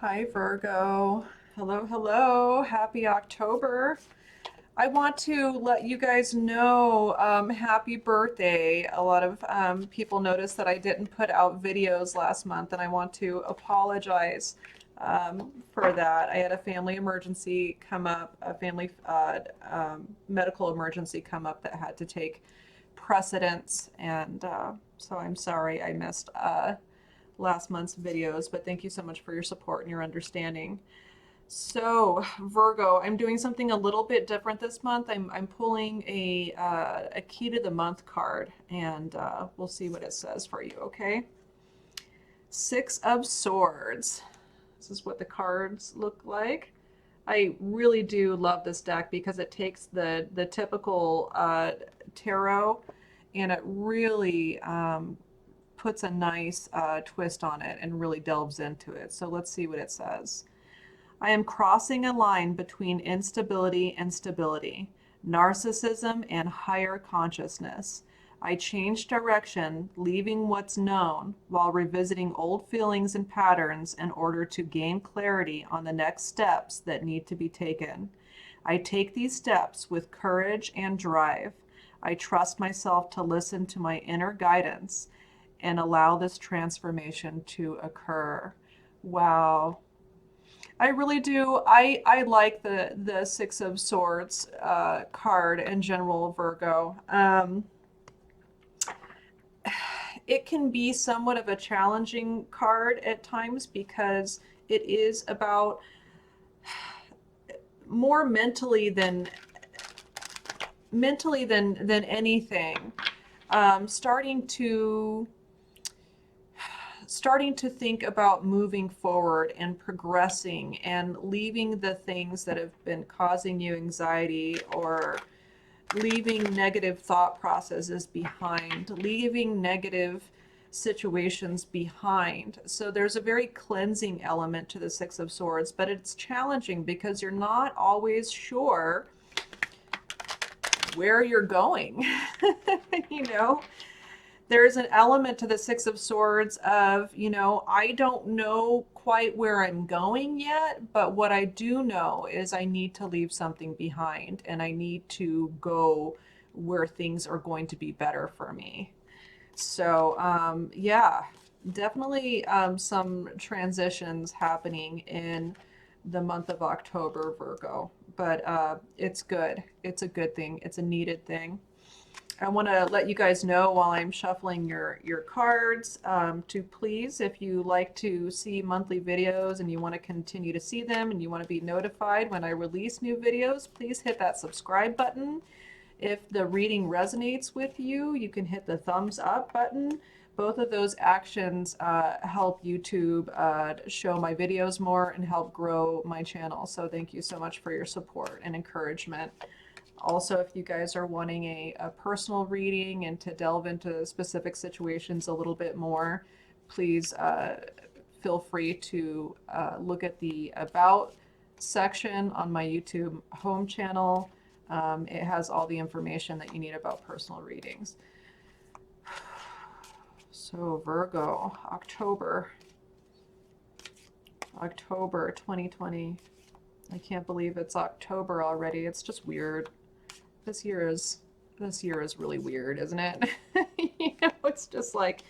Hi, Virgo. Hello, hello. Happy October. I want to let you guys know happy birthday. A lot of people noticed that I didn't put out videos last month, and I want to apologize for that. I had a family emergency come up, a family medical emergency come up that had to take precedence, and so I'm sorry I missed last month's videos, but thank you so much for your support and your understanding. So, Virgo, I'm doing something a little bit different this month. I'm pulling a key to the month card, and we'll see what it says for you. Okay, Six of Swords. This is what the cards look like. I really do love this deck because it takes the typical tarot and it really puts a nice twist on it and really delves into it. So let's see what it says. I am crossing a line between instability and stability, narcissism and higher consciousness. I change direction, leaving what's known, while revisiting old feelings and patterns in order to gain clarity on the next steps that need to be taken. I take these steps with courage and drive. I trust myself to listen to my inner guidance and allow this transformation to occur. Wow. I really do. I like the Six of Swords card in general, Virgo. It can be somewhat of a challenging card at times because it is about more mentally than anything. Um, starting to starting to think about moving forward and progressing and leaving the things that have been causing you anxiety or leaving negative thought processes behind, leaving negative situations behind. So there's a very cleansing element to the Six of Swords, but it's challenging because you're not always sure where you're going. you know, there's an element to the Six of Swords of, I don't know quite where I'm going yet, but what I do know is I need to leave something behind and I need to go where things are going to be better for me. So, yeah, definitely some transitions happening in the month of October, Virgo, but it's good. It's a good thing, it's a needed thing. I want to let you guys know while I'm shuffling your cards to please, if you like to see monthly videos and you want to continue to see them and you want to be notified when I release new videos, please hit that subscribe button. If the reading resonates with you, you can hit the thumbs up button. Both of those actions help YouTube show my videos more and help grow my channel. So thank you so much for your support and encouragement. Also, if you guys are wanting a personal reading and to delve into specific situations a little bit more, please feel free to look at the About section on my YouTube home channel. It has all the information that you need about personal readings. So, Virgo, October 2020. I can't believe it's October already. It's just weird. This year is this year is really weird, isn't it? It's just like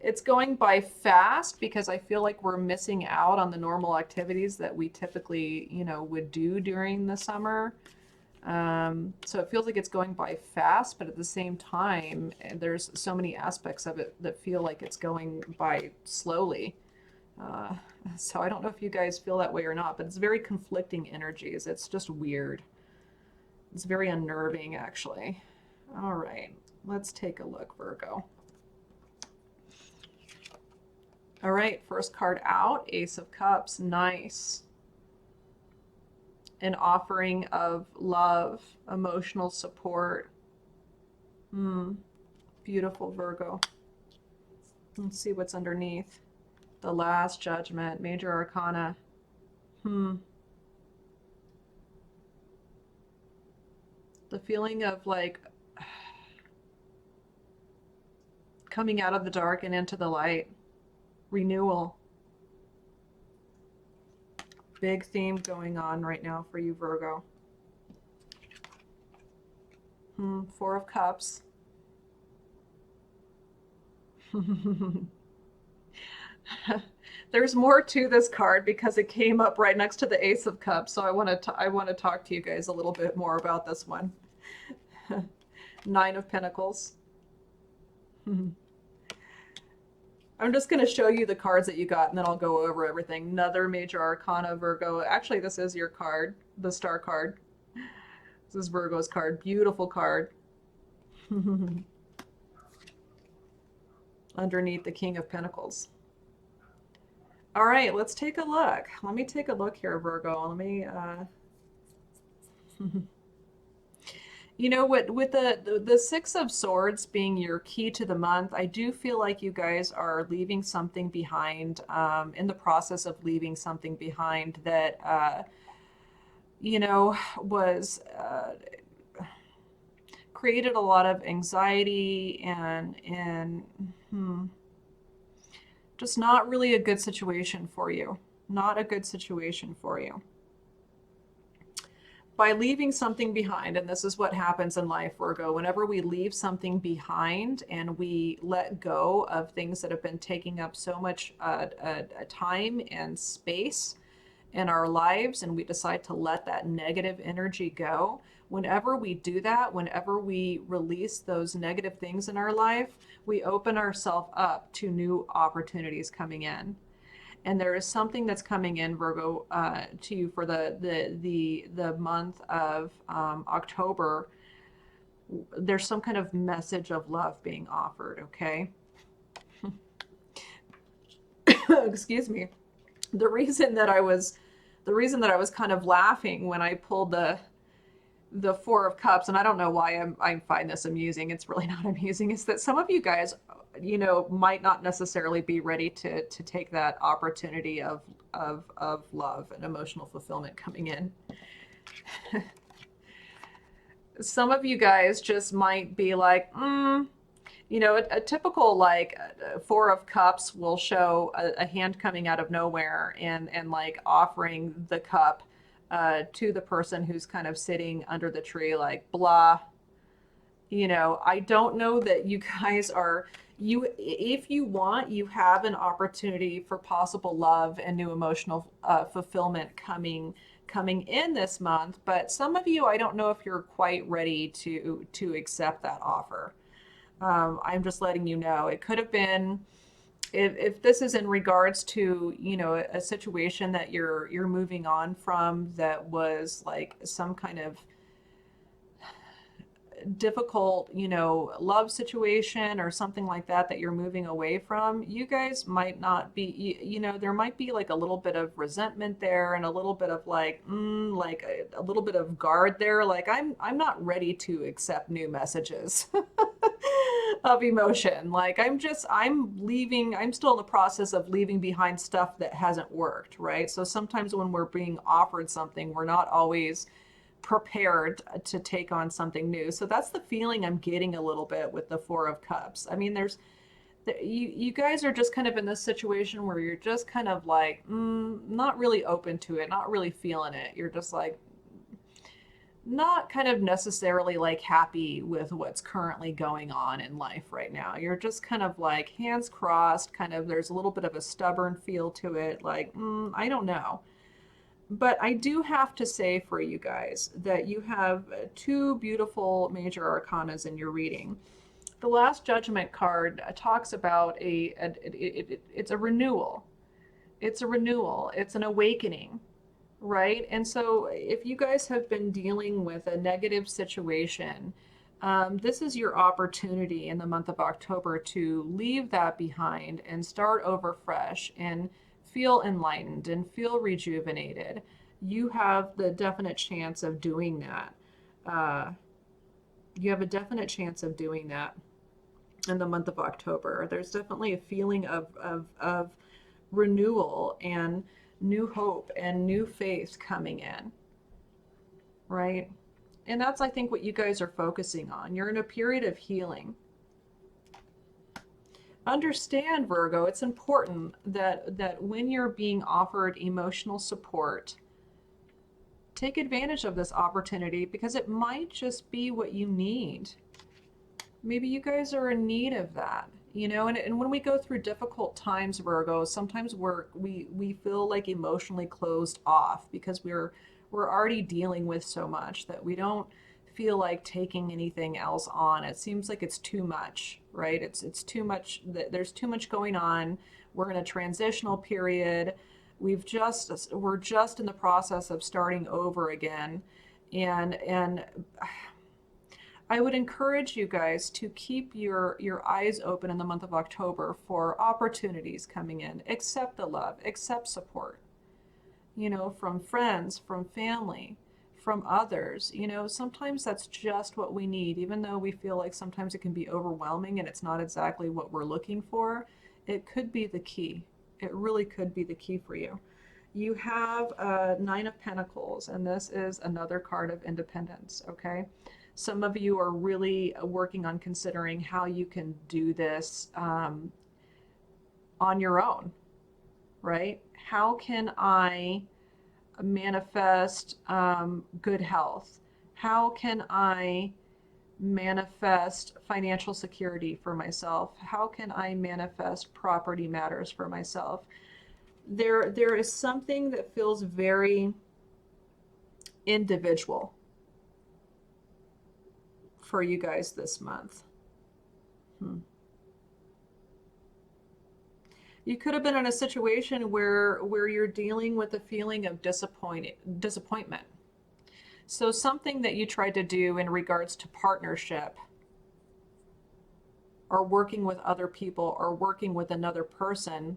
it's going by fast because I feel like we're missing out on the normal activities that we typically, would do during the summer. So it feels like it's going by fast, but at the same time, there's so many aspects of it that feel like it's going by slowly. Uh, so I don't know if you guys feel that way or not, but it's very conflicting energies. It's just weird. It's very unnerving, actually. All right, let's take a look, Virgo. All right, first card out, Ace of Cups. Nice. An offering of love, emotional support. Beautiful, Virgo. Let's see what's underneath. The Last Judgment, Major Arcana. The feeling of like coming out of the dark and into the light. Renewal. big theme going on right now for you, Virgo. Four of Cups. There's more to this card because it came up right next to the Ace of Cups, so I want to talk to you guys a little bit more about this one. Nine of Pentacles. I'm just going to show you the cards that you got, and then I'll go over everything. Another major arcana, Virgo. Actually, this is your card, the star card. This is Virgo's card. Beautiful card. Underneath the King of Pentacles. All right, let's take a look. Let me take a look here, Virgo. Let me, you know, with the Six of Swords being your key to the month, I do feel like you guys are leaving something behind, in the process of leaving something behind that, you know, was created a lot of anxiety and just not really a good situation for you. Not a good situation for you. By leaving something behind, and this is what happens in life, Virgo, whenever we leave something behind and we let go of things that have been taking up so much time and space in our lives, and we decide to let that negative energy go, whenever we do that, whenever we release those negative things in our life, we open ourselves up to new opportunities coming in. And there is something that's coming in, Virgo, to you for the month of October. There's some kind of message of love being offered, okay? Excuse me. The reason that I was kind of laughing when I pulled the Four of Cups, and I don't know why I find this amusing. It's really not amusing. Is that some of you guys, you know, might not necessarily be ready to take that opportunity of love and emotional fulfillment coming in. Some of you guys just might be like, you know, a typical like Four of Cups will show a hand coming out of nowhere and like offering the cup to the person who's kind of sitting under the tree, like blah. You know, I don't know that you guys are, you, if you want, you have an opportunity for possible love and new emotional fulfillment coming in this month, but some of you, I don't know if you're quite ready to accept that offer. I'm just letting you know. It could have been, if this is in regards to, you know, a situation that you're moving on from that was like some kind of difficult, you know, love situation or something like that that you're moving away from, you guys might not be, you know, there might be like a little bit of resentment there and a little bit of like, like a little bit of guard there. Like I'm not ready to accept new messages of emotion. Like I'm leaving, I'm still in the process of leaving behind stuff that hasn't worked, right? So sometimes when we're being offered something, we're not always prepared to take on something new. So that's the feeling I'm getting a little bit with the Four of Cups. I mean, you guys are just kind of in this situation where you're just kind of like, not really open to it, not really feeling it. You're just like, not kind of necessarily like happy with what's currently going on in life right now. You're just kind of like hands crossed, kind of, there's a little bit of a stubborn feel to it. Like, I don't know. But I do have to say for you guys that you have two beautiful major arcanas in your reading. The Last Judgment card talks about it's a renewal. It's a renewal. It's an awakening, right? And so if you guys have been dealing with a negative situation, this is your opportunity in the month of October to leave that behind and start over fresh and feel enlightened and feel rejuvenated. You have the definite chance of doing that. You have a definite chance of doing that in the month of October. There's definitely a feeling of renewal and new hope and new faith coming in, right? And that's, I think, what you guys are focusing on. You're in a period of healing. Understand, Virgo, it's important that when you're being offered emotional support, take advantage of this opportunity because it might just be what you need. Maybe you guys are in need of that, you know. And when we go through difficult times, Virgo, sometimes we feel like emotionally closed off because we're already dealing with so much that we don't feel like taking anything else on. It seems like it's too much, right? It's too much. There's too much going on. We're in a transitional period. We're just in the process of starting over again, and I would encourage you guys to keep your eyes open in the month of October for opportunities coming in. Accept the love, accept support, you know, from friends, from family, from others. You know, sometimes that's just what we need, even though we feel like sometimes it can be overwhelming and it's not exactly what we're looking for. It could be the key. It really could be the key for you. You have a Nine of Pentacles, and this is another card of independence, okay? Some of you are really working on considering how you can do this on your own, right? How can I manifest good health? How can I manifest financial security for myself? How can I manifest property matters for myself? There is something that feels very individual for you guys this month. Hmm. You could have been in a situation where you're dealing with a feeling of disappointment. So something that you tried to do in regards to partnership or working with other people or working with another person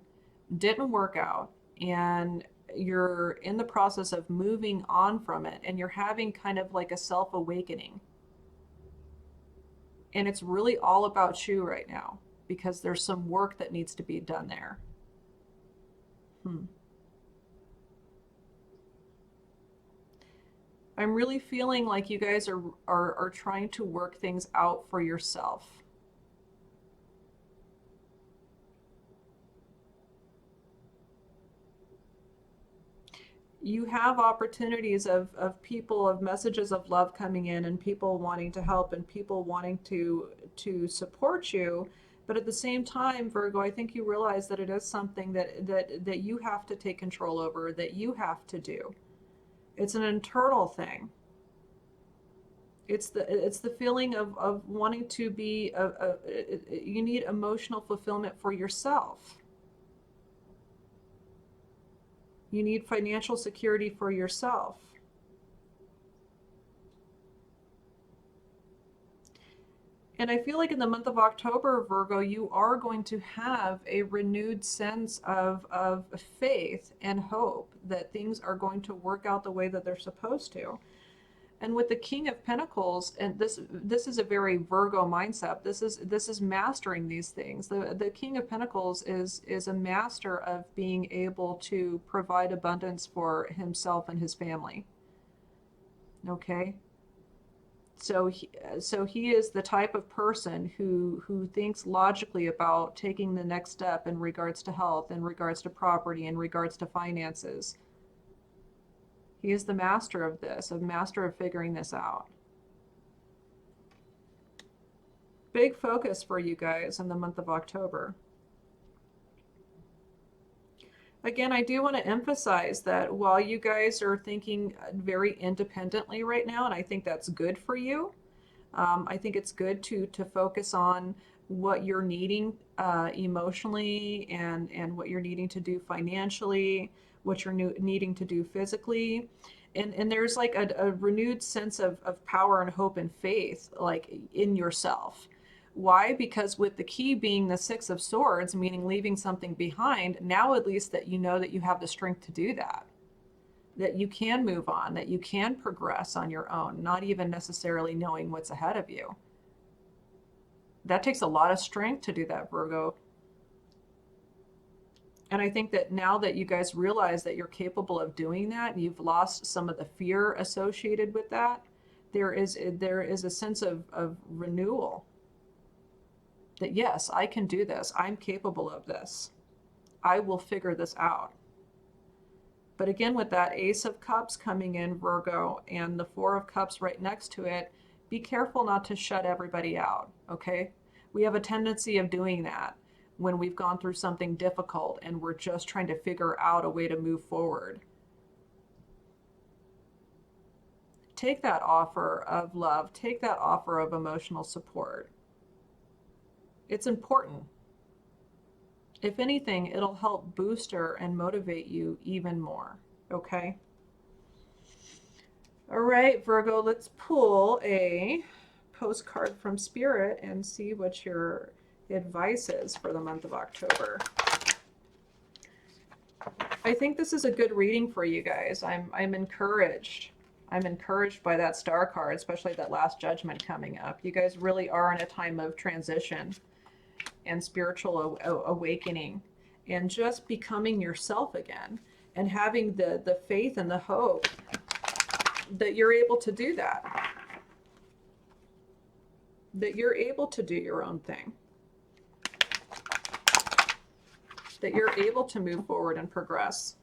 didn't work out, and you're in the process of moving on from it, and you're having kind of like a self-awakening. And it's really all about you right now because there's some work that needs to be done there. Hmm. I'm really feeling like you guys are trying to work things out for yourself. You have opportunities of people, of messages of love coming in, and people wanting to help and people wanting to support you. But at the same time, Virgo, I think you realize that it is something that you have to take control over, that you have to do. It's an internal thing. It's the feeling of wanting to be you need emotional fulfillment for yourself. You need financial security for yourself. And I feel like in the month of October, Virgo, you are going to have a renewed sense of faith and hope that things are going to work out the way that they're supposed to. And with the King of Pentacles, and this is a very Virgo mindset. This is mastering these things. The King of Pentacles is a master of being able to provide abundance for himself and his family. Okay? So he is the type of person who thinks logically about taking the next step in regards to health, in regards to property, in regards to finances. He is the master of this, a master of figuring this out. Big focus for you guys in the month of October. Again, I do want to emphasize that while you guys are thinking very independently right now, and I think that's good for you, I think it's good to focus on what you're needing emotionally, and what you're needing to do financially, what you're needing to do physically. And there's like a renewed sense of power and hope and faith like in yourself. Why? Because with the key being the Six of Swords, meaning leaving something behind, now at least that you know that you have the strength to do that, that you can move on, that you can progress on your own, not even necessarily knowing what's ahead of you. That takes a lot of strength to do that, Virgo. And I think that now that you guys realize that you're capable of doing that, and you've lost some of the fear associated with that, there is a sense of renewal. that yes, I can do this. I'm capable of this. I will figure this out. But again, with that Ace of Cups coming in, Virgo, and the Four of Cups right next to it, be careful not to shut everybody out, okay? We have a tendency of doing that when we've gone through something difficult and we're just trying to figure out a way to move forward. Take that offer of love, take that offer of emotional support. It's important. If anything, it'll help booster and motivate you even more, okay? All right, Virgo, let's pull a postcard from Spirit and see what your advice is for the month of October. I think this is a good reading for you guys. I'm encouraged. I'm encouraged by that star card, especially that last judgment coming up. You guys really are in a time of transition and spiritual awakening and just becoming yourself again and having the faith and the hope that you're able to do that. That you're able to do your own thing. That you're able to move forward and progress.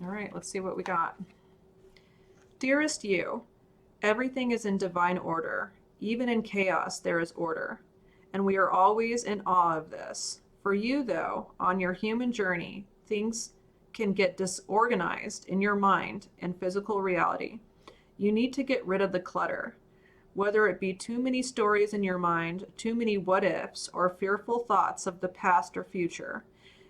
All right, let's see what we got. Dearest you, everything is in divine order. Even in chaos, there is order. And we are always in awe of this. For you, though, on your human journey, things can get disorganized in your mind and physical reality. You need to get rid of the clutter, whether it be too many stories in your mind, too many what ifs, or fearful thoughts of the past or future.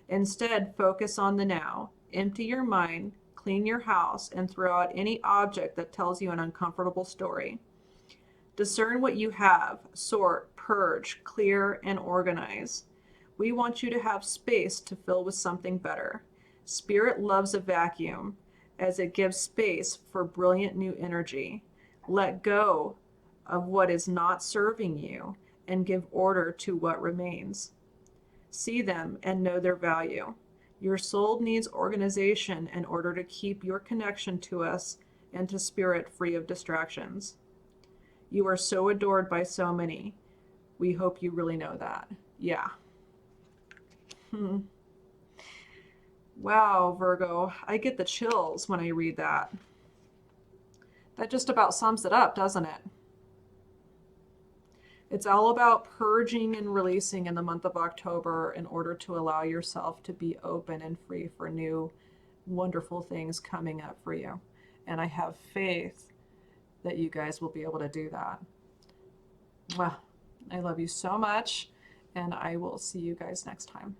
Instead, focus on the now. Empty your mind, clean your house, and throw out any object that tells you an uncomfortable story. Discern what you have, sort, purge, clear, and organize. We want you to have space to fill with something better. Spirit loves a vacuum, as it gives space for brilliant new energy. Let go of what is not serving you and give order to what remains. See them and know their value. Your soul needs organization in order to keep your connection to us and to Spirit free of distractions. You are so adored by so many. We hope you really know that. Yeah. Wow, Virgo, I get the chills when I read that. That just about sums it up, doesn't it? It's all about purging and releasing in the month of October in order to allow yourself to be open and free for new, wonderful things coming up for you. And I have faith that you guys will be able to do that. Well, I love you so much, and I will see you guys next time.